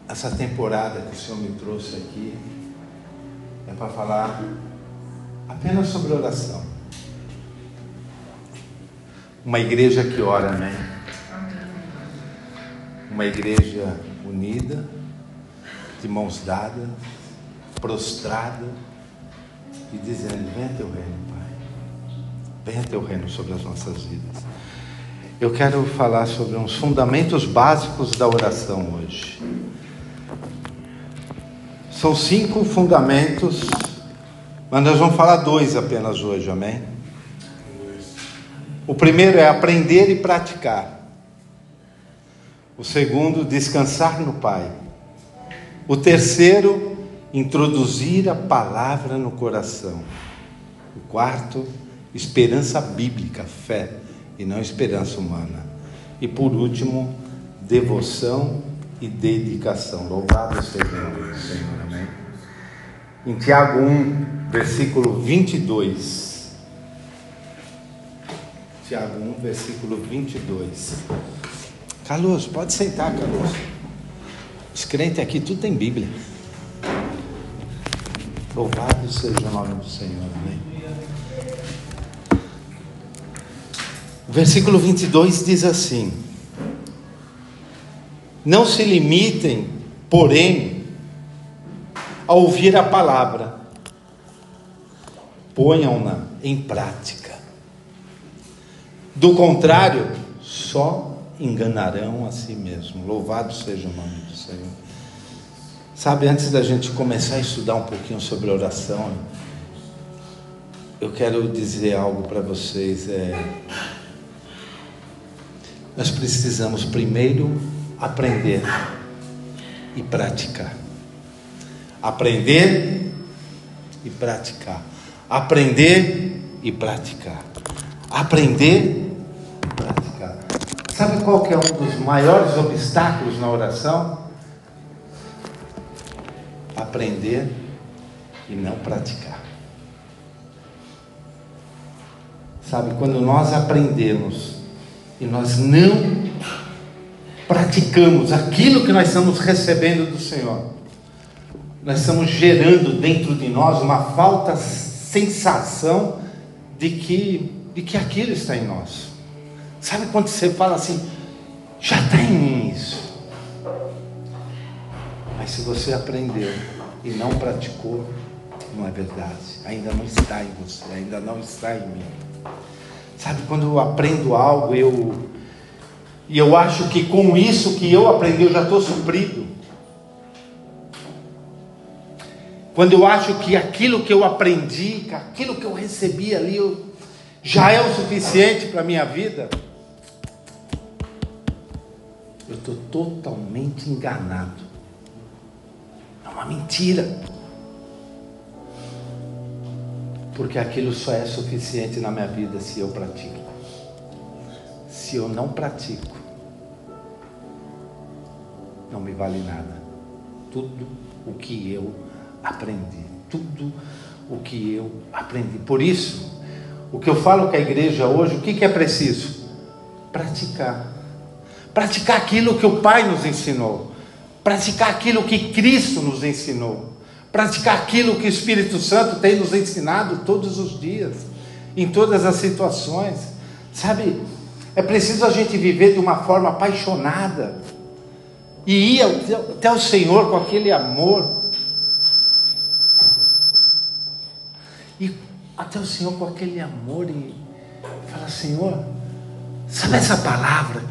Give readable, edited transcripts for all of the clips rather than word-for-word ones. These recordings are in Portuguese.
essa temporada que o Senhor me trouxe aqui é para falar apenas sobre oração. Uma igreja que ora, amém? Uma igreja unida, de mãos dadas, prostrada e dizendo: venha teu reino, Pai. Venha teu reino sobre as nossas vidas. Eu quero falar sobre uns fundamentos básicos da oração hoje. São 5 fundamentos, mas nós vamos falar 2 apenas hoje, amém? O primeiro é aprender e praticar. O segundo, descansar no Pai. O terceiro, introduzir a palavra no coração. O quarto, esperança bíblica, fé, e não esperança humana. E por último, devoção e dedicação. Louvado seja o nome do Senhor, amém? Em Tiago 1, versículo 22. Tiago 1, versículo 22. Carlos, pode sentar, Carlos. Os crentes aqui, tudo tem Bíblia. Louvado seja o nome do Senhor, amém? O versículo 22 diz assim: não se limitem, porém, a ouvir a palavra, ponham-na em prática. Do contrário, só enganarão a si mesmos. Louvado seja o nome do Senhor. Sabe, antes da gente começar a estudar um pouquinho sobre oração, eu quero dizer algo para vocês. Nós precisamos primeiro aprender e praticar. Aprender e praticar. Aprender e praticar. Aprender e praticar. Sabe qual que é um dos maiores obstáculos na oração? Aprender e não praticar. Sabe, quando nós aprendemos e nós não praticamos aquilo que nós estamos recebendo do Senhor, nós estamos gerando dentro de nós uma falsa sensação de que aquilo está em nós. Sabe quando você fala assim, já está em mim isso? Mas se você aprendeu e não praticou, não é verdade. Ainda não está em você, ainda não está em mim. Sabe, quando eu aprendo algo, e eu acho que com isso que eu aprendi, eu já estou suprido. Quando eu acho que aquilo que eu aprendi, aquilo que eu recebi ali, já é o suficiente para a minha vida, eu estou totalmente enganado. É uma mentira. Porque aquilo só é suficiente na minha vida se eu pratico. Se eu não pratico, não me vale nada. Tudo o que eu aprendi. Tudo o que eu aprendi. Por isso, o que eu falo com a igreja hoje, o que é preciso? Praticar. Praticar aquilo que o Pai nos ensinou. Praticar aquilo que Cristo nos ensinou. Praticar aquilo que o Espírito Santo tem nos ensinado todos os dias, em todas as situações. Sabe, é preciso a gente viver de uma forma apaixonada e ir até o Senhor com aquele amor. E até o Senhor com aquele amor e falar: Senhor, sabe essa palavra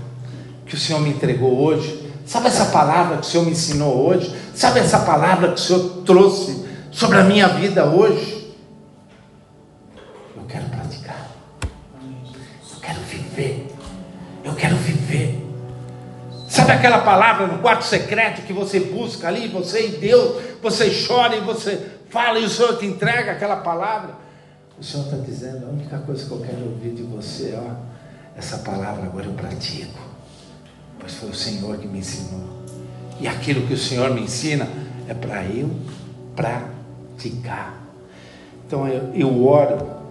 que o Senhor me entregou hoje? Sabe essa palavra que o Senhor me ensinou hoje? Sabe essa palavra que o Senhor trouxe sobre a minha vida hoje? Eu quero praticar. Eu quero viver. Eu quero viver. Sabe aquela palavra no quarto secreto que você busca ali, você e Deus, você chora e você fala e o Senhor te entrega aquela palavra? O Senhor está dizendo: a única coisa que eu quero ouvir de você, essa palavra agora eu pratico, pois foi o Senhor que me ensinou. E aquilo que o Senhor me ensina é para eu praticar. Então eu oro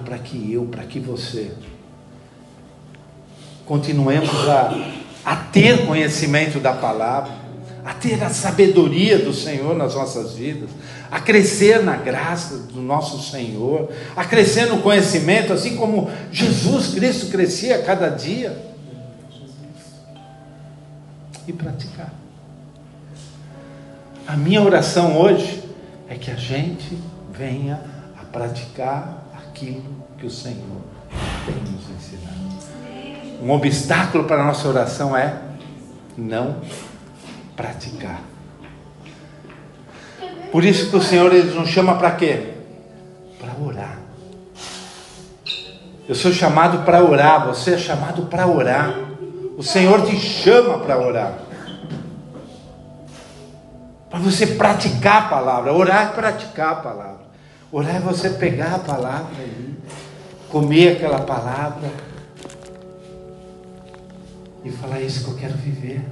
para que você continuemos a ter conhecimento da palavra, a ter a sabedoria do Senhor nas nossas vidas, a crescer na graça do nosso Senhor, a crescer no conhecimento, assim como Jesus Cristo crescia a cada dia, e praticar. A minha oração hoje é que a gente venha a praticar aquilo que o Senhor tem nos ensinado. Um obstáculo para a nossa oração é não praticar. Por isso que o Senhor, Ele nos chama para quê? Para orar. Eu sou chamado para orar, você é chamado para orar. O Senhor te chama para orar. Para você praticar a palavra. Orar é praticar a palavra. Orar é você pegar a palavra e comer aquela palavra e falar: é isso que eu quero viver,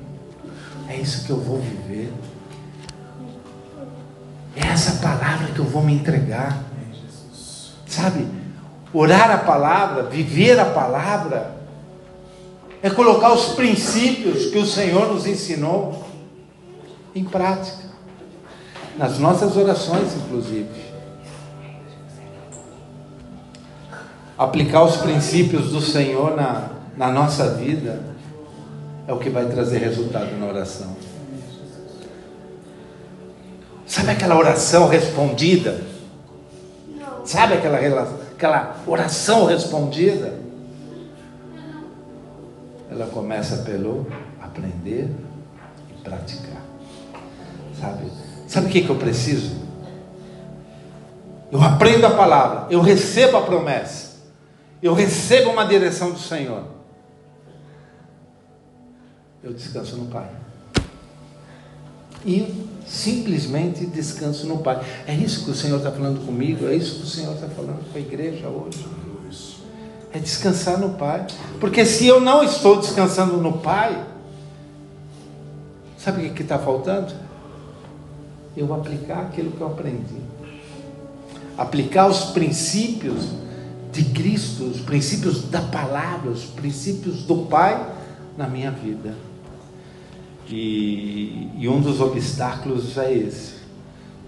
é isso que eu vou viver, é essa palavra que eu vou me entregar. Sabe, orar a palavra, viver a palavra, é colocar os princípios que o Senhor nos ensinou em prática, nas nossas orações inclusive. Aplicar os princípios do Senhor na nossa vida é o que vai trazer resultado na oração. Sabe aquela oração respondida? Sabe aquela oração respondida? Ela começa pelo aprender e praticar. Sabe o que eu preciso? Eu aprendo a palavra, eu recebo a promessa, eu recebo uma direção do Senhor, eu descanso no Pai. E simplesmente descanso no Pai. É isso que o Senhor está falando comigo, é isso que o Senhor está falando com a igreja hoje. É descansar no Pai. Porque se eu não estou descansando no Pai, sabe o que está faltando? Eu aplicar aquilo que eu aprendi. Aplicar os princípios de Cristo, os princípios da palavra, os princípios do Pai na minha vida. E um dos obstáculos é esse,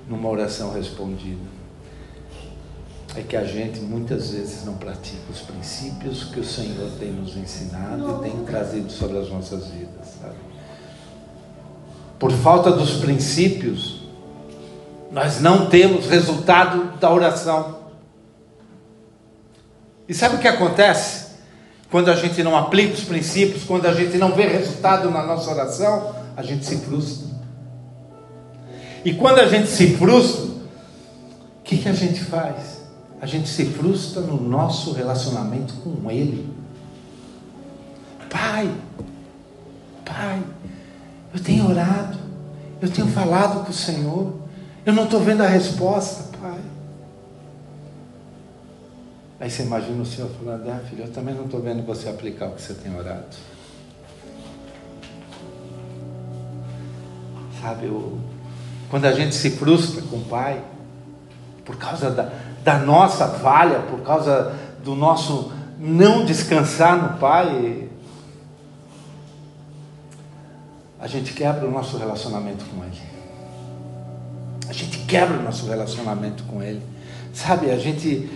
numa oração respondida. É que a gente muitas vezes não pratica os princípios que o Senhor tem nos ensinado e tem trazido sobre as nossas vidas, sabe? Por falta dos princípios, nós não temos resultado da oração. E sabe o que acontece? Quando a gente não aplica os princípios, quando a gente não vê resultado na nossa oração, a gente se frustra. E quando a gente se frustra, o que a gente faz? A gente se frustra no nosso relacionamento com Ele. Pai, eu tenho orado, eu tenho falado com o Senhor, eu não estou vendo a resposta, Pai. Aí você imagina o Senhor falando: filho, eu também não estou vendo você aplicar o que você tem orado. Sabe, quando a gente se frustra com o Pai, por causa da nossa falha, por causa do nosso não descansar no Pai, a gente quebra o nosso relacionamento com Ele. A gente quebra o nosso relacionamento com Ele. Sabe, a gente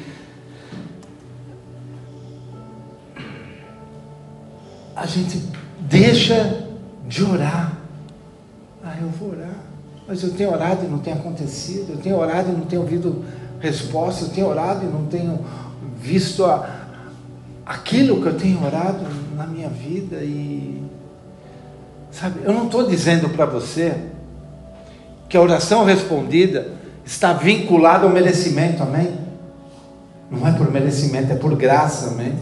deixa de orar. Eu vou orar, mas eu tenho orado e não tem acontecido, eu tenho orado e não tenho ouvido resposta, eu tenho orado e não tenho visto aquilo que eu tenho orado na minha vida. E sabe, eu não estou dizendo para você que a oração respondida está vinculada ao merecimento, amém? Não é por merecimento, é por graça, amém?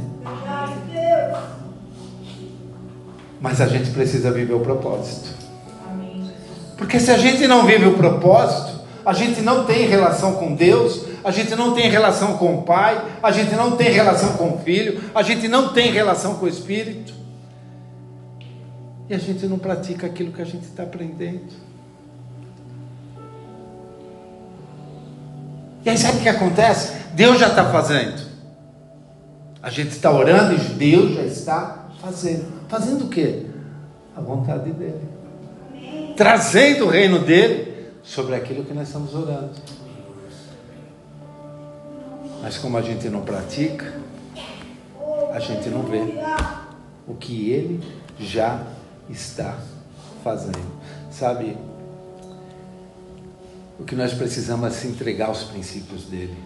Mas a gente precisa viver o propósito. Porque se a gente não vive o propósito, a gente não tem relação com Deus, a gente não tem relação com o Pai, a gente não tem relação com o Filho, a gente não tem relação com o Espírito, e a gente não pratica aquilo que a gente está aprendendo. E aí sabe o que acontece? Deus já está fazendo, a gente está orando e Deus já está Fazendo o quê? A vontade dele. Trazendo o reino dele sobre aquilo que nós estamos orando. Mas como a gente não pratica, a gente não vê o que ele já está fazendo. Sabe, o que nós precisamos é se entregar aos princípios dele.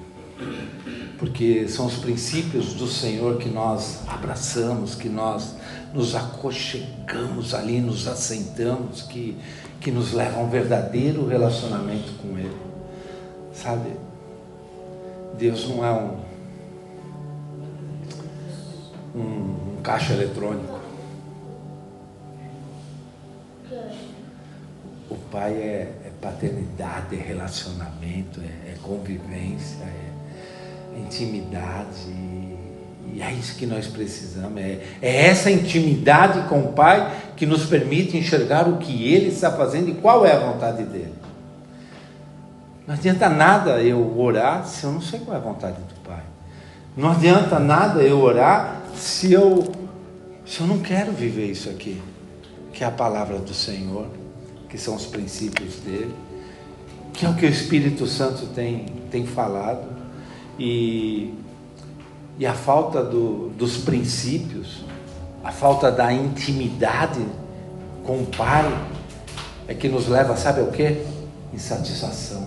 Porque são os princípios do Senhor que nós abraçamos, que nós nos aconchegamos ali, nos assentamos, que nos levam a um verdadeiro relacionamento com Ele. Sabe, Deus não é um caixa eletrônico. O Pai é paternidade, é relacionamento, é convivência, é intimidade, e é isso que nós precisamos, é essa intimidade com o Pai que nos permite enxergar o que Ele está fazendo e qual é a vontade dEle. Não adianta nada eu orar se eu não sei qual é a vontade do Pai. Não adianta nada eu orar se eu não quero viver isso aqui, que é a palavra do Senhor, que são os princípios dEle, que é o que o Espírito Santo tem falado. E a falta dos princípios, a falta da intimidade com o Pai é que nos leva, sabe ao quê? Insatisfação.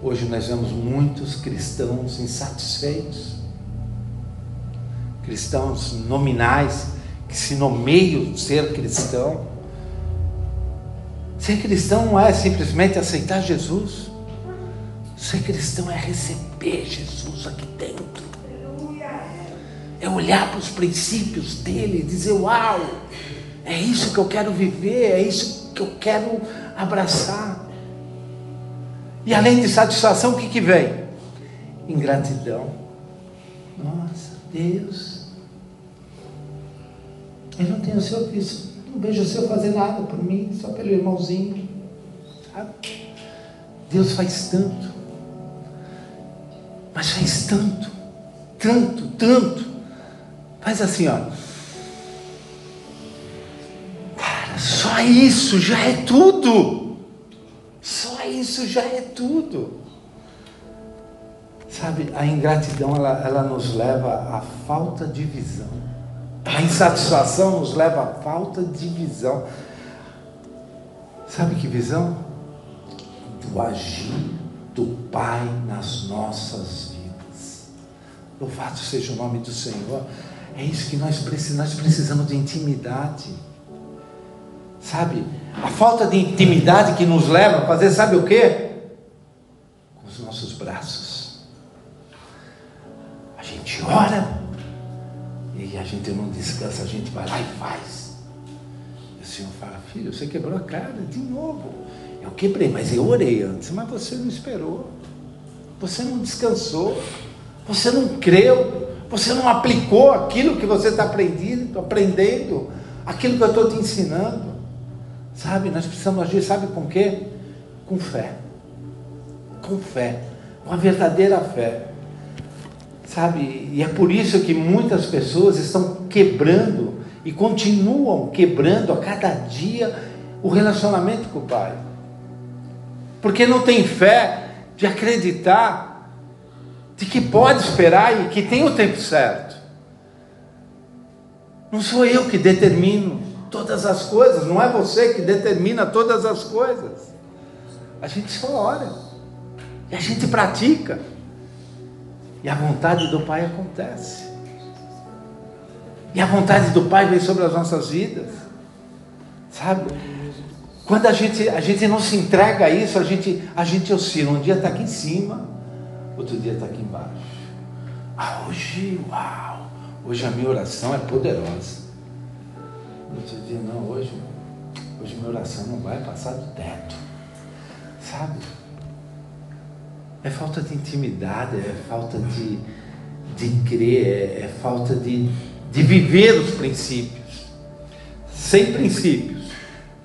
Hoje nós vemos muitos cristãos insatisfeitos, cristãos nominais, que se nomeiam ser cristão. Ser cristão não é simplesmente aceitar Jesus. Ser cristão é receber Jesus aqui dentro. É olhar para os princípios dele e dizer: uau, é isso que eu quero viver, é isso que eu quero abraçar. E além de satisfação, o que vem? Ingratidão. Nossa, Deus, eu não tenho não vejo o Senhor fazer nada por mim, só pelo irmãozinho, sabe? Deus faz tanto, mas faz tanto, faz assim, ó, cara, só isso já é tudo. Só isso já é tudo. Sabe, a ingratidão ela nos leva à falta de visão. A insatisfação nos leva à falta de visão. Sabe que visão? Do agir do Pai nas nossas vidas. Louvado seja o nome do Senhor. É isso que nós precisamos de intimidade. Sabe, a falta de intimidade que nos leva a fazer, sabe o quê? Com os nossos braços. A gente ora e a gente não descansa, a gente vai lá e faz. E o Senhor fala: filho, você quebrou a cara de novo. Eu quebrei, mas eu orei antes, mas você não esperou, você não descansou, você não creu, você não aplicou aquilo que você está aprendendo, aquilo que eu estou te ensinando. Sabe, nós precisamos agir, sabe com quê? Com fé, com a verdadeira fé, sabe, e é por isso que muitas pessoas estão quebrando e continuam quebrando a cada dia o relacionamento com o Pai, porque não tem fé de acreditar de que pode esperar e que tem o tempo certo. Não sou eu que determino todas as coisas, não é você que determina todas as coisas. A gente só ora e a gente pratica e a vontade do Pai acontece, e a vontade do Pai vem sobre as nossas vidas, sabe? Quando a gente não se entrega a isso, a gente oscila. Um dia está aqui em cima, outro dia está aqui embaixo. Hoje a minha oração é poderosa. Outro dia não, hoje minha oração não vai passar do teto, sabe? É falta de intimidade, é falta de crer, é falta de viver os princípios. Sem princípios,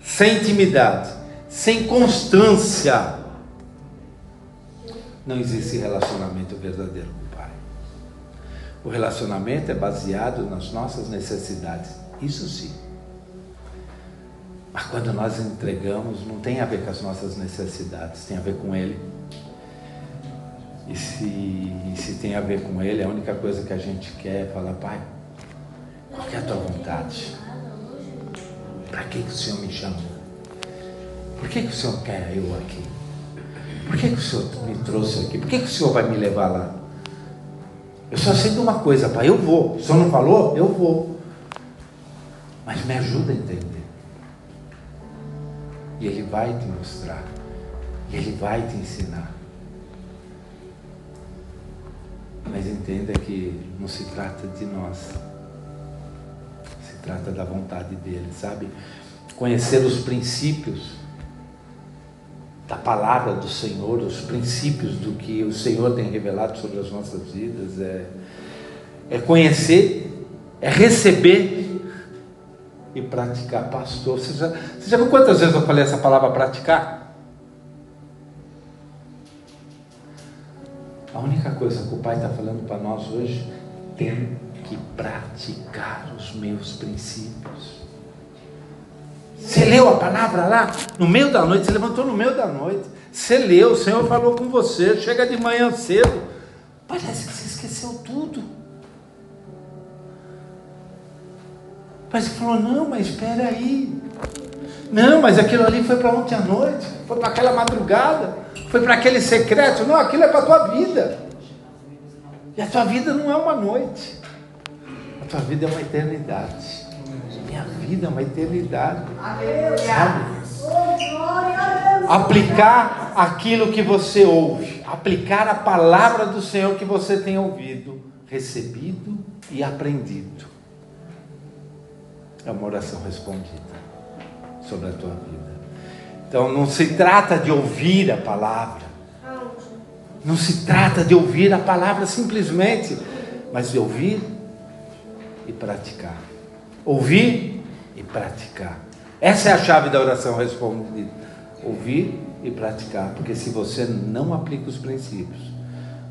sem intimidade, sem constância, não existe relacionamento verdadeiro com o Pai. O relacionamento é baseado nas nossas necessidades, isso sim. Mas quando nós entregamos, não tem a ver com as nossas necessidades, tem a ver com Ele. E se tem a ver com Ele, a única coisa que a gente quer é falar: Pai, qual que é a tua vontade? Para que o Senhor me chama? Por que o Senhor quer eu aqui? Por que o Senhor me trouxe aqui? Por que o Senhor vai me levar lá? Eu só sei de uma coisa, Pai, eu vou. O Senhor não falou? Eu vou. Mas me ajuda a entender. E Ele vai te mostrar. E Ele vai te ensinar. Mas entenda que não se trata de nós. Se trata da vontade dEle, sabe? Conhecer os princípios da palavra do Senhor, os princípios do que o Senhor tem revelado sobre as nossas vidas, é conhecer, é receber e praticar. Pastor, você já viu quantas vezes eu falei essa palavra praticar? A única coisa que o Pai está falando para nós hoje: tem que praticar os meus princípios. Você leu a palavra lá no meio da noite, você levantou no meio da noite, você leu, o Senhor falou com você, chega de manhã cedo, parece que você esqueceu tudo. Mas você falou: não, mas espera aí, não, mas aquilo ali foi para ontem à noite, foi para aquela madrugada, foi para aquele secreto. Não, aquilo é para a tua vida, e a tua vida não é uma noite, a tua vida é uma eternidade. Minha vida é uma eternidade, sabe? Aplicar aquilo que você ouve, aplicar a palavra do Senhor que você tem ouvido, recebido e aprendido, é uma oração respondida sobre a tua vida. Então não se trata de ouvir a palavra, não se trata de ouvir a palavra simplesmente, mas de ouvir e praticar. Ouvir e praticar. Essa é a chave da oração respondida. Ouvir e praticar. Porque se você não aplica os princípios,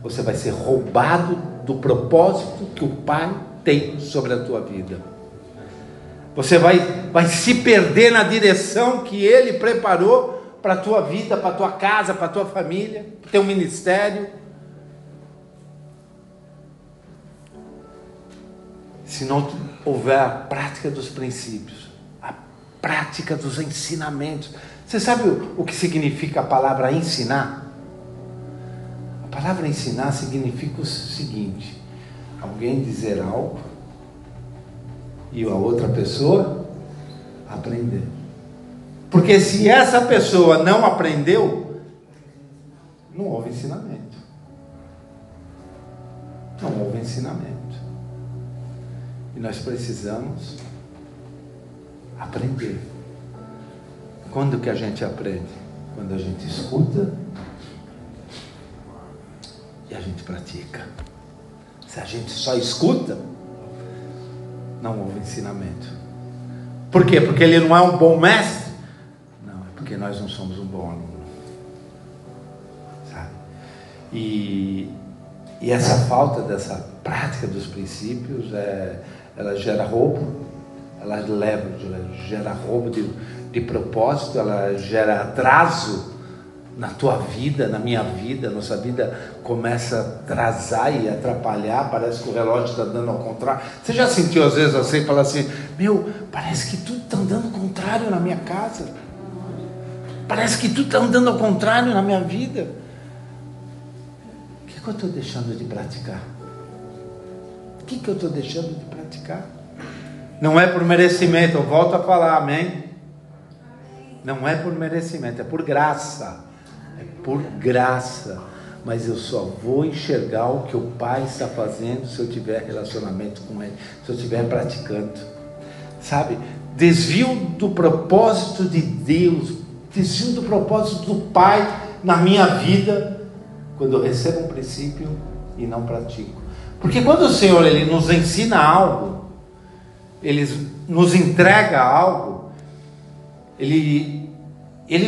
você vai ser roubado do propósito que o Pai tem sobre a tua vida. Você vai se perder na direção que Ele preparou para a tua vida, para a tua casa, para a tua família, para o teu ministério. Se não houver a prática dos princípios, a prática dos ensinamentos. Você sabe o que significa a palavra ensinar? A palavra ensinar significa o seguinte: alguém dizer algo e a outra pessoa aprender. Porque se essa pessoa não aprendeu, não houve ensinamento. Não houve ensinamento. E nós precisamos aprender. Quando que a gente aprende? Quando a gente escuta e a gente pratica. Se a gente só escuta, não houve ensinamento. Por quê? Porque ele não é um bom mestre? Não, é porque nós não somos um bom aluno. Sabe? E essa falta dessa prática dos princípios, ela gera roubo, ela gera roubo de propósito, ela gera atraso na tua vida, na minha vida. Nossa vida começa a atrasar e atrapalhar, parece que o relógio está dando ao contrário. Você já sentiu às vezes assim, falar assim: meu, parece que tudo está andando ao contrário na minha casa, parece que tudo está andando ao contrário na minha vida. O que eu estou deixando de praticar? O que eu estou deixando de praticar? Não é por merecimento, eu volto a falar, amém? Não é por merecimento, é por graça. É por graça. Mas eu só vou enxergar o que o Pai está fazendo se eu tiver relacionamento com Ele, se eu estiver praticando. Sabe? Desvio do propósito de Deus, desvio do propósito do Pai na minha vida, quando eu recebo um princípio e não pratico. Porque quando o Senhor Ele nos ensina algo, Ele nos entrega algo, Ele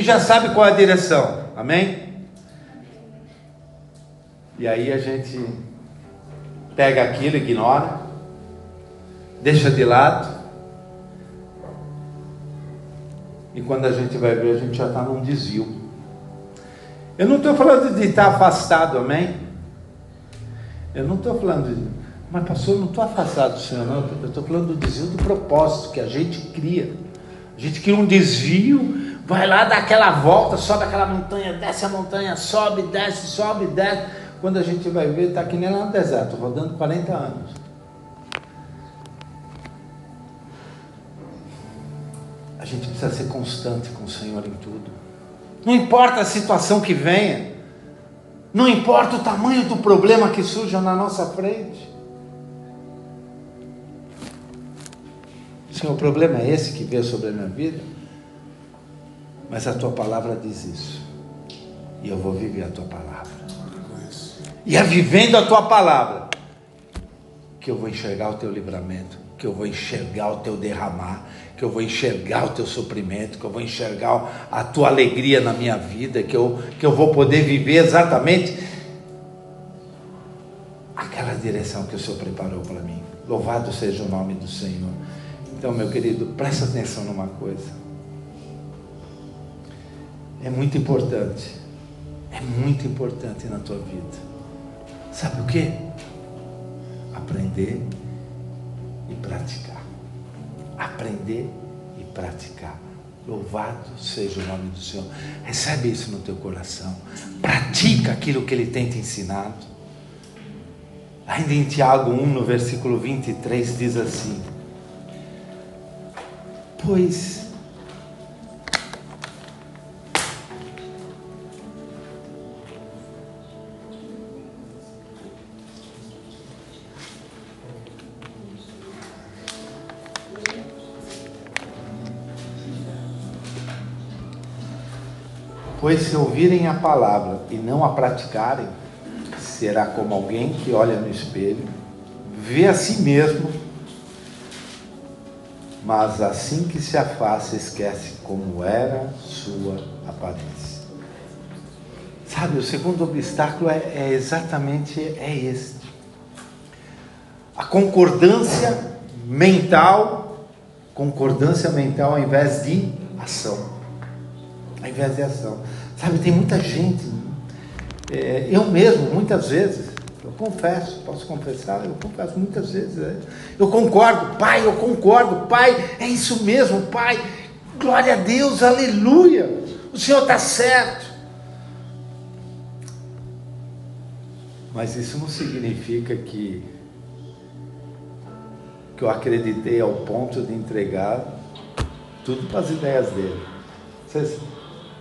já sabe qual é a direção, amém? E aí a gente pega aquilo, ignora, deixa de lado, e quando a gente vai ver, a gente já está num desvio. Eu não estou falando de estar afastado, amém? Eu não estou falando de... Mas pastor, eu não estou afastado do Senhor, não. Eu estou falando do desvio do propósito que a gente cria. A gente cria um desvio, vai lá, dá aquela volta, sobe aquela montanha, desce a montanha, sobe, desce. Quando a gente vai ver, está aqui nem lá no deserto, rodando 40 anos. A gente precisa ser constante com o Senhor em tudo. Não importa a situação que venha, não importa o tamanho do problema que surja na nossa frente. Senhor, o problema é esse que veio sobre a minha vida, mas a tua palavra diz isso, e eu vou viver a tua palavra. E é vivendo a tua palavra que eu vou enxergar o teu livramento, que eu vou enxergar o teu derramar, que eu vou enxergar o teu suprimento, que eu vou enxergar a tua alegria na minha vida, que eu vou poder viver exatamente aquela direção que o Senhor preparou para mim. Louvado seja o nome do Senhor. Então, meu querido, presta atenção numa coisa. É muito importante na tua vida. Sabe o quê? Aprender e praticar. Aprender e praticar. Louvado seja o nome do Senhor. Recebe isso no teu coração. Pratica aquilo que Ele tem te ensinado. Ainda em Tiago 1, no versículo 23, diz assim: Pois se ouvirem a palavra e não a praticarem, será como alguém que olha no espelho, vê a si mesmo, mas assim que se afasta, esquece como era sua aparência. Sabe, o segundo obstáculo é exatamente este. A concordância mental ao invés de ação. Ao invés de ação. Sabe, tem muita gente, eu mesmo, muitas vezes, eu confesso, posso confessar, eu confesso muitas vezes, eu concordo, pai, é isso mesmo, pai, glória a Deus, aleluia, o Senhor está certo. Mas isso não significa que eu acreditei ao ponto de entregar tudo para as ideias dele.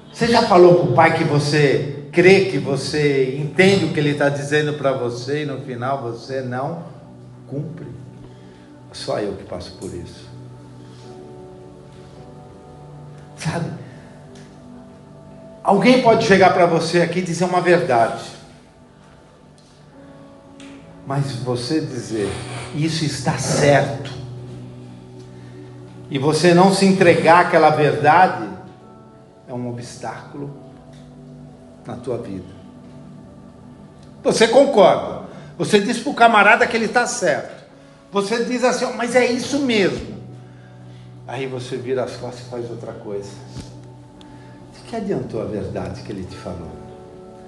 Você já falou para o pai que você crê, que você entende o que ele está dizendo para você e no final você não cumpre? Só eu que passo por isso. Sabe? Alguém pode chegar para você aqui e dizer uma verdade, mas você dizer, isso está certo, e você não se entregar àquela verdade, é um obstáculo na tua vida. Você concorda, você diz para o camarada que ele está certo, você diz assim, mas é isso mesmo, aí você vira as costas e faz outra coisa. De que adiantou a verdade que ele te falou?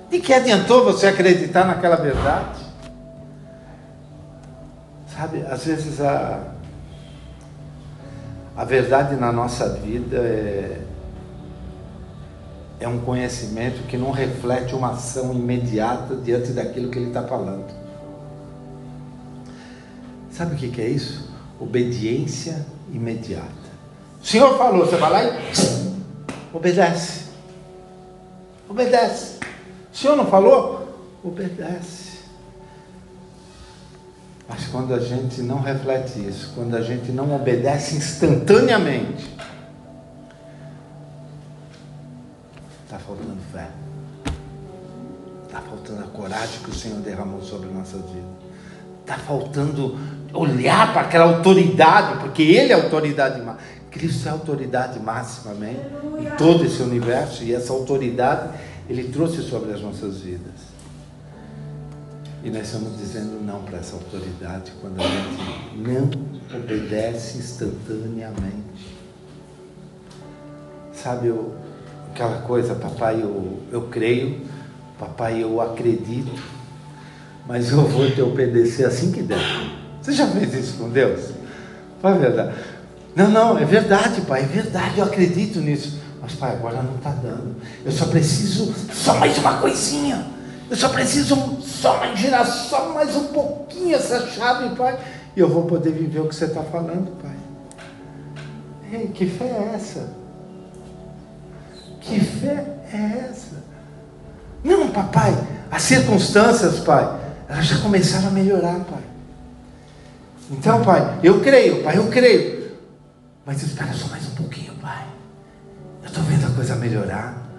De que adiantou você acreditar naquela verdade? Sabe, às vezes a verdade na nossa vida é um conhecimento que não reflete uma ação imediata diante daquilo que ele está falando. Sabe o que é isso? Obediência imediata. O Senhor falou, você vai lá e obedece. Obedece. O Senhor não falou? Obedece. Mas quando a gente não reflete isso, quando a gente não obedece instantaneamente, está faltando fé, está faltando a coragem que o Senhor derramou sobre a nossa vida, está faltando olhar para aquela autoridade, porque Ele é a autoridade máxima, Cristo é a autoridade máxima, amém? Em todo esse universo, e essa autoridade Ele trouxe sobre as nossas vidas. E nós estamos dizendo não para essa autoridade quando a gente não obedece instantaneamente. Sabe, aquela coisa, papai, eu creio, papai, eu acredito, mas eu vou te obedecer assim que der. Você já fez isso com Deus? Não é verdade? Não, é verdade, pai, é verdade, eu acredito nisso. Mas, pai, agora não está dando. Eu só preciso, só mais uma coisinha. Eu só preciso girar só mais um pouquinho essa chave, pai. E eu vou poder viver o que você está falando, pai. Ei, que fé é essa? Que fé é essa? Não, papai, as circunstâncias, pai, elas já começaram a melhorar, pai. Então, pai, eu creio, pai, eu creio. Mas espera só mais um pouquinho, pai. Eu estou vendo a coisa melhorar.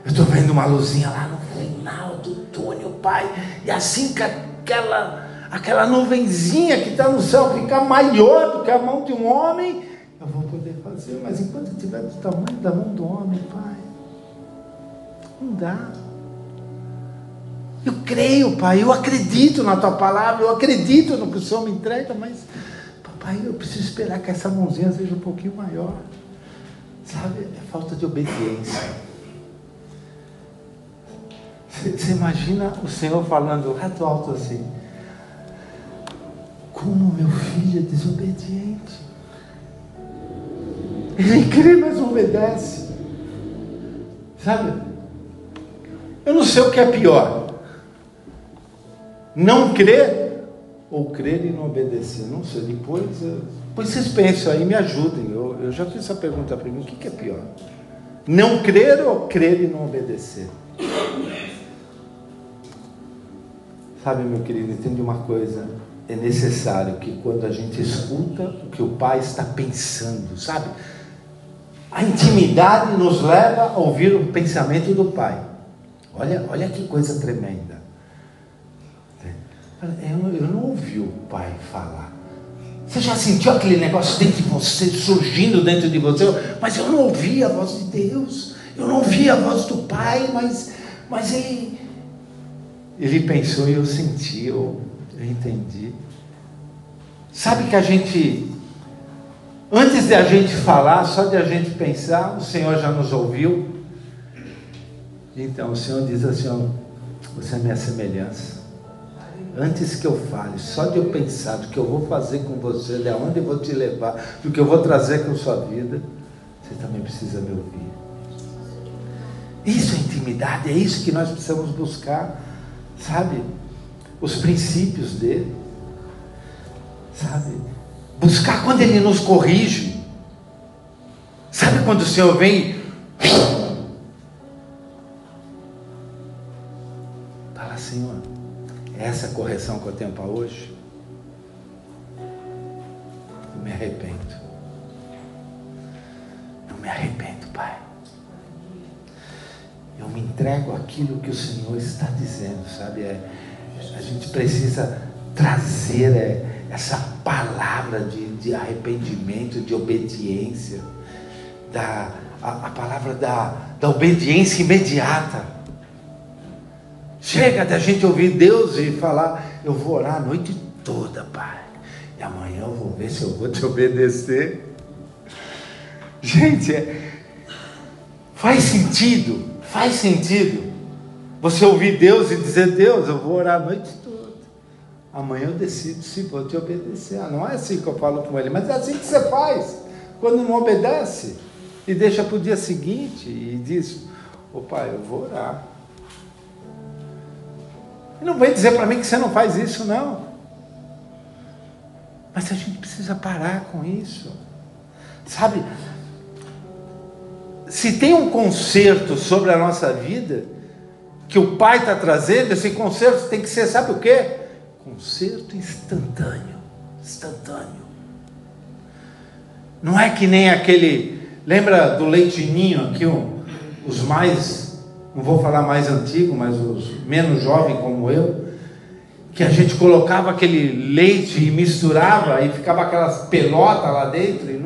Eu estou vendo uma luzinha lá no final do túnel, pai. E assim que aquela nuvenzinha que está no céu ficar maior do que a mão de um homem, eu vou poder fazer. Mas enquanto estiver do tamanho da mão do homem, pai, não dá. Eu creio, pai, eu acredito na tua palavra, eu acredito no que o Senhor me entrega, mas, papai, eu preciso esperar que essa mãozinha seja um pouquinho maior. Sabe, é falta de obediência. Você imagina o Senhor falando lá do alto assim: como meu filho é desobediente. Ele crê, mas não obedece. Sabe? Eu não sei o que é pior: não crer ou crer e não obedecer. Não sei, depois vocês pensam aí, me ajudem. Eu já fiz essa pergunta para mim: o que é pior? Não crer ou crer e não obedecer? Sabe, meu querido, entende uma coisa: é necessário que quando a gente escuta o que o Pai está pensando, sabe? A intimidade nos leva a ouvir o pensamento do Pai. Olha que coisa tremenda. Eu não ouvi o Pai falar. Você já sentiu aquele negócio dentro de você, surgindo dentro de você? Mas eu não ouvi a voz de Deus. Eu não ouvi a voz do Pai, mas Ele pensou e eu senti, eu entendi. Sabe que a gente, antes de a gente falar, só de a gente pensar, o Senhor já nos ouviu. Então o Senhor diz assim: ó, você é minha semelhança. Antes que eu fale, só de eu pensar do que eu vou fazer com você, de onde eu vou te levar, do que eu vou trazer com sua vida, você também precisa me ouvir. Isso é intimidade, é isso que nós precisamos buscar. Sabe, os princípios dele, sabe, buscar quando ele nos corrige. Sabe quando o Senhor vem fala: Senhor, essa correção que eu tenho para hoje, eu me arrependo. Eu me arrependo, Pai. Eu me entrego àquilo que o Senhor está dizendo, sabe? A gente precisa trazer essa palavra de arrependimento, de obediência, a palavra da obediência imediata. Chega da gente ouvir Deus e falar: eu vou orar a noite toda, Pai, e amanhã eu vou ver se eu vou te obedecer. Gente, faz sentido você ouvir Deus e dizer: Deus, eu vou orar a noite toda, amanhã eu decido se vou te obedecer. Não é assim que eu falo com ele, mas é assim que você faz quando não obedece e deixa para o dia seguinte e diz: ô Pai, eu vou orar. E não vem dizer para mim que você não faz isso, não. Mas a gente precisa parar com isso, sabe? Se tem um conserto sobre a nossa vida que o Pai está trazendo, esse conserto tem que ser, sabe o quê? Conserto instantâneo. Não é que nem aquele, lembra do leitinho aqui, os mais, não vou falar mais antigo, mas os menos jovens como eu, que a gente colocava aquele leite e misturava e ficava aquelas pelotas lá dentro e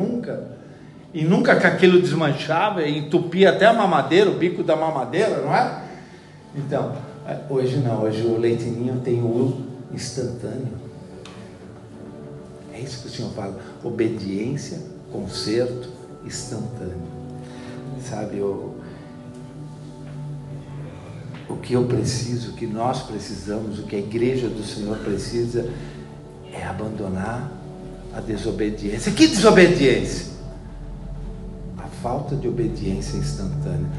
nunca que aquilo desmanchava e entupia até a mamadeira, o bico da mamadeira, não é? Então, Hoje não, hoje o leitinho tem o instantâneo. É isso que o Senhor fala, obediência, conserto instantâneo. Sabe, o que eu preciso, o que nós precisamos, o que a igreja do Senhor precisa é abandonar a desobediência. Que desobediência? A falta de obediência instantânea.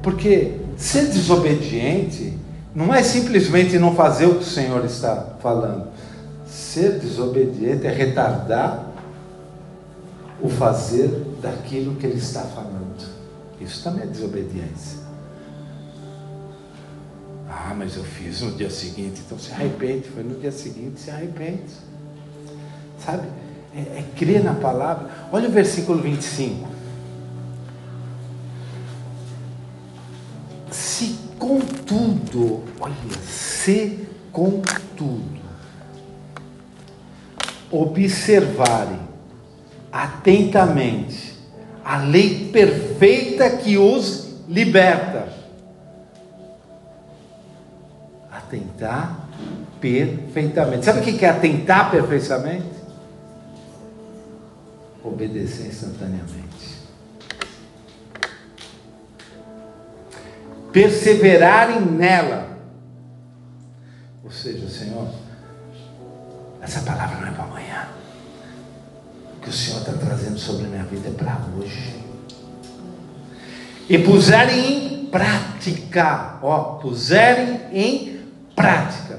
Porque ser desobediente não é simplesmente não fazer o que o Senhor está falando. Ser desobediente é retardar o fazer daquilo que Ele está falando. Isso também é desobediência. Ah, mas eu fiz no dia seguinte, então se arrepende. Foi no dia seguinte, se arrepende. Sabe? É crer na palavra. Olha o versículo 25. Se contudo, olha, se contudo, observarem atentamente a lei perfeita que os liberta. Atentar perfeitamente. Sabe o que é atentar perfeitamente? Obedecer instantaneamente. Perseverarem nela. Ou seja, Senhor, essa palavra não é para amanhã. O que o Senhor está trazendo sobre a minha vida é para hoje. E puserem em prática, puserem em prática,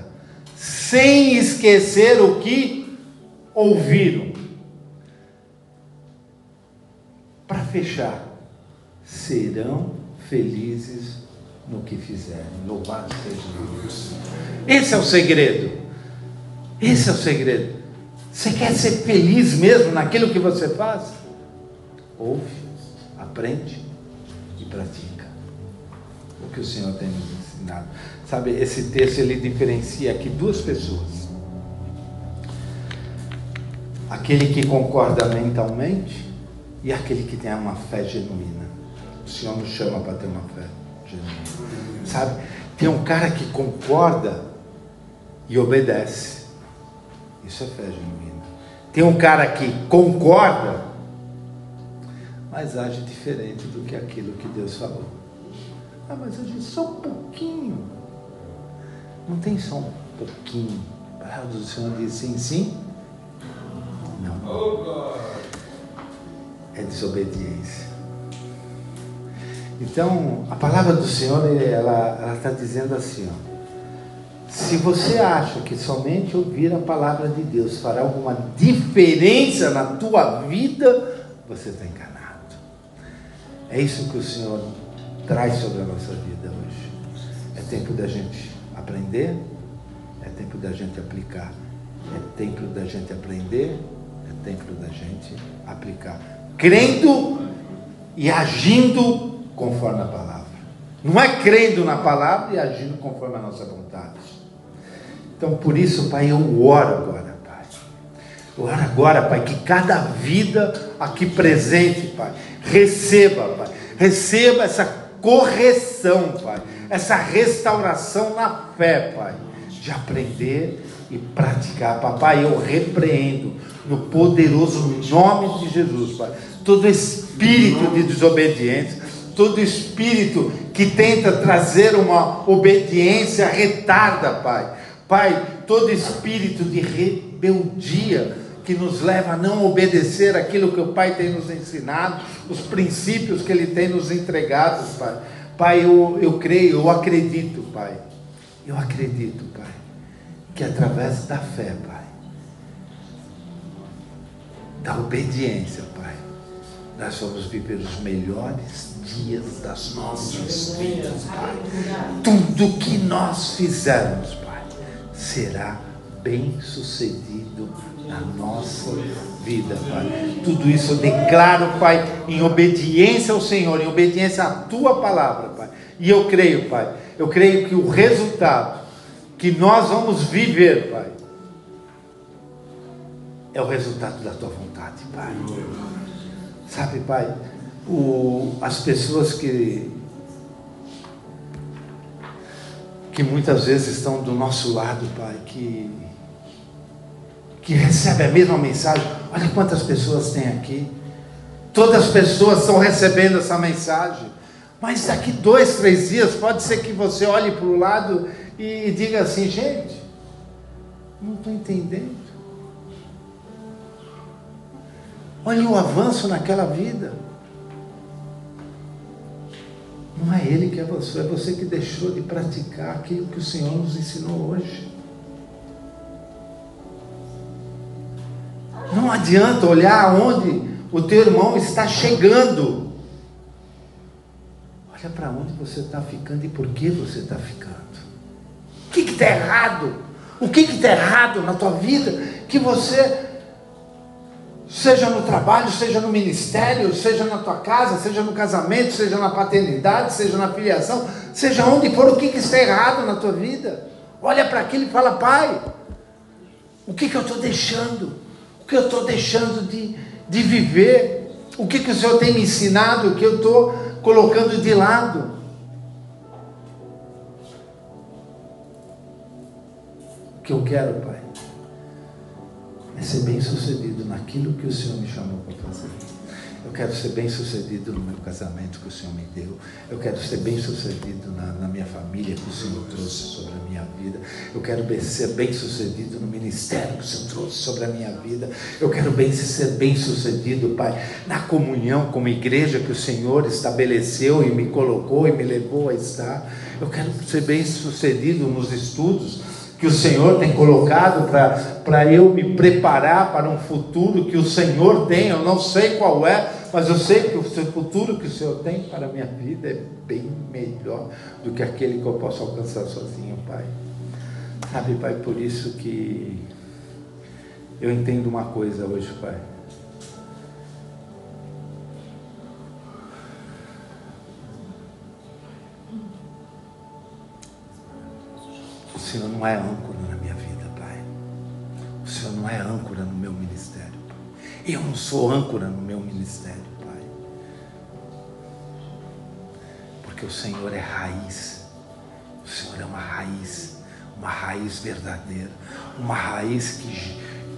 sem esquecer o que ouviram. Para fechar, serão felizes no que fizerem. Louvado seja Deus. Esse é o segredo. Esse é o segredo. Você quer ser feliz mesmo naquilo que você faz? Ouve, aprende e pratica o que o Senhor tem nos ensinado. Sabe, esse texto ele diferencia aqui duas pessoas: aquele que concorda mentalmente e aquele que tem uma fé genuína. O Senhor nos chama para ter uma fé genuína. Sabe, tem um cara que concorda e obedece. Isso é fé genuína. Tem um cara que concorda, mas age diferente do que aquilo que Deus falou. Ah, mas age só um pouquinho. Não tem só um pouquinho. A palavra do Senhor diz sim, sim. Não. É desobediência. Então, a palavra do Senhor, ela está dizendo assim, se você acha que somente ouvir a palavra de Deus fará alguma diferença na tua vida, você está enganado. É isso que o Senhor traz sobre a nossa vida hoje. É tempo da gente aprender, é tempo da gente aplicar, é tempo da gente aprender, é tempo da gente aplicar, crendo e agindo conforme a palavra. Não é crendo na palavra e agindo conforme a nossa vontade. Então, por isso, Pai, eu oro agora, Pai. Eu oro agora, Pai, que cada vida aqui presente, Pai, receba, Pai, receba essa correção, Pai, essa restauração na fé, Pai, de aprender e praticar. Papai, eu repreendo no poderoso nome de Jesus, Pai, todo espírito de desobediência, todo espírito que tenta trazer uma obediência retarda, Pai. Pai, todo espírito de rebeldia que nos leva a não obedecer aquilo que o Pai tem nos ensinado, os princípios que Ele tem nos entregado, Pai. Pai, eu creio, eu acredito, Pai. Eu acredito, Pai, que através da fé, Pai, da obediência, Pai, nós vamos viver os melhores dias das nossas vidas, Pai. Tudo que nós fizermos, Pai, será bem sucedido na nossa vida, Pai. Tudo isso eu declaro, Pai, em obediência ao Senhor, em obediência à Tua palavra, Pai. E eu creio, Pai, eu creio que o resultado que nós vamos viver, Pai, é o resultado da Tua vontade, Pai. Sabe, Pai, as pessoas que que muitas vezes estão do nosso lado, Pai, que recebem a mesma mensagem. Olha quantas pessoas tem aqui. Todas as pessoas estão recebendo essa mensagem. Mas daqui 2, 3 dias, pode ser que você olhe para o lado e diga assim: gente, não estou entendendo. Olha o avanço naquela vida. Não é ele que é você que deixou de praticar aquilo que o Senhor nos ensinou hoje. Não adianta olhar onde o teu irmão está chegando. Olha para onde você está ficando e por que você está ficando. O que está errado? O que está errado na tua vida? Que você, seja no trabalho, seja no ministério, seja na tua casa, seja no casamento, seja na paternidade, seja na filiação, seja onde for, o que está errado na tua vida? Olha para aquilo e fala: Pai, o que eu estou deixando? O que eu estou deixando de viver? O que o Senhor tem me ensinado? O que eu estou colocando de lado? O que eu quero, Pai, é ser bem sucedido naquilo que o Senhor me chamou para fazer. Eu quero ser bem sucedido no meu casamento que o Senhor me deu. Eu quero ser bem sucedido na minha família que o Senhor trouxe sobre a minha vida. Eu quero ser bem sucedido no ministério que o Senhor trouxe sobre a minha vida. Eu quero ser bem sucedido, Pai, na comunhão como igreja que o Senhor estabeleceu e me colocou e me levou a estar. Eu quero ser bem sucedido nos estudos que o Senhor tem colocado para eu me preparar para um futuro que o Senhor tem. Eu não sei qual é, mas eu sei que o futuro que o Senhor tem para a minha vida é bem melhor do que aquele que eu posso alcançar sozinho, Pai. Sabe, Pai, por isso que eu entendo uma coisa hoje, Pai. O Senhor não é âncora na minha vida, Pai. O Senhor não é âncora no meu ministério, Pai. Eu não sou âncora no meu ministério, Pai. Porque o Senhor é raiz. O Senhor é uma raiz verdadeira, uma raiz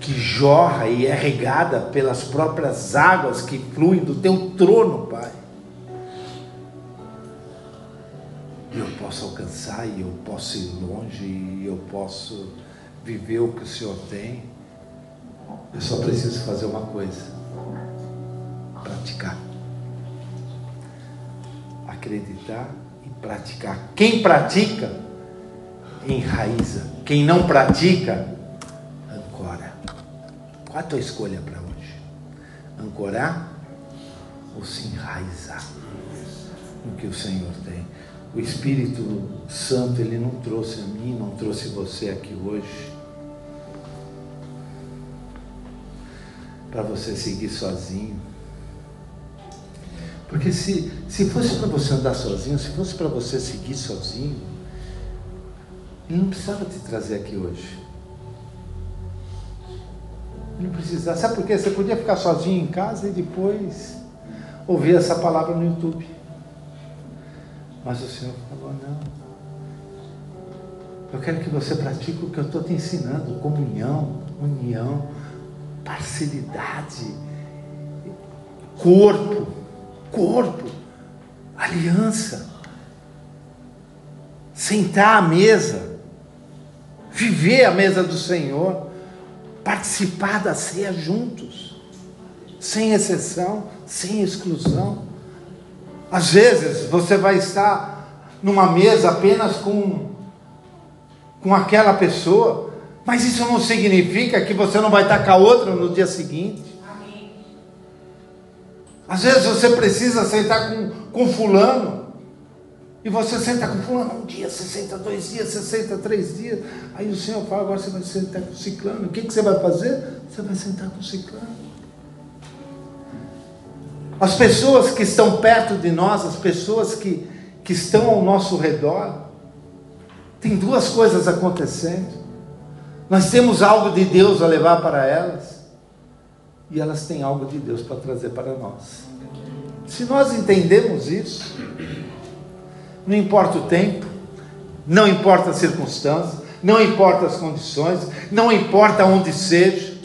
que jorra e é regada pelas próprias águas que fluem do teu trono, Pai. Eu posso alcançar, e eu posso ir longe, e eu posso viver o que o Senhor tem. Eu só preciso fazer uma coisa: praticar, acreditar e praticar. Quem pratica, enraiza. Quem não pratica, ancora. Qual a tua escolha para hoje? Ancorar ou se enraizar no que o Senhor tem? O Espírito Santo, Ele não trouxe a mim, não trouxe você aqui hoje para você seguir sozinho. Porque se fosse para você andar sozinho, se fosse para você seguir sozinho, Ele não precisava te trazer aqui hoje. Ele não precisava. Sabe por quê? Você podia ficar sozinho em casa e depois ouvir essa palavra no YouTube. Mas o Senhor falou: não, eu quero que você pratique o que eu estou te ensinando: comunhão, união, parceridade, corpo, aliança, sentar à mesa, viver a mesa do Senhor, participar da ceia juntos, sem exceção, sem exclusão. Às vezes você vai estar numa mesa apenas com aquela pessoa, mas isso não significa que você não vai estar com a outra no dia seguinte. Amém. Às vezes você precisa sentar com fulano, e você senta com fulano um dia, você senta 2 dias, você senta 3 dias, aí o Senhor fala: agora você vai sentar com o ciclano. O que você vai fazer? Você vai sentar com o ciclano. As pessoas que estão perto de nós, as pessoas que estão ao nosso redor, tem 2 coisas acontecendo. Nós temos algo de Deus a levar para elas, e elas têm algo de Deus para trazer para nós. Se nós entendemos isso, não importa o tempo, não importa as circunstâncias, não importa as condições, não importa onde seja.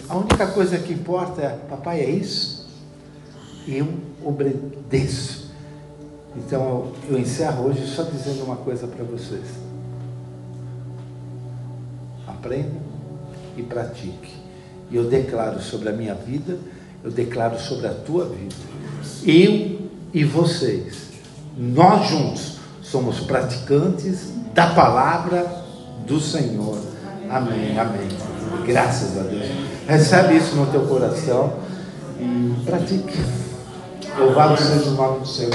A única coisa que importa é: papai, é isso? Eu obedeço. Então eu encerro hoje só dizendo uma coisa para vocês: aprenda e pratique. E eu declaro sobre a minha vida, eu declaro sobre a tua vida, eu e vocês, nós juntos somos praticantes da palavra do Senhor. Amém, amém. Graças a Deus. Recebe isso no teu coração e pratique. Louvado seja o nome do Senhor.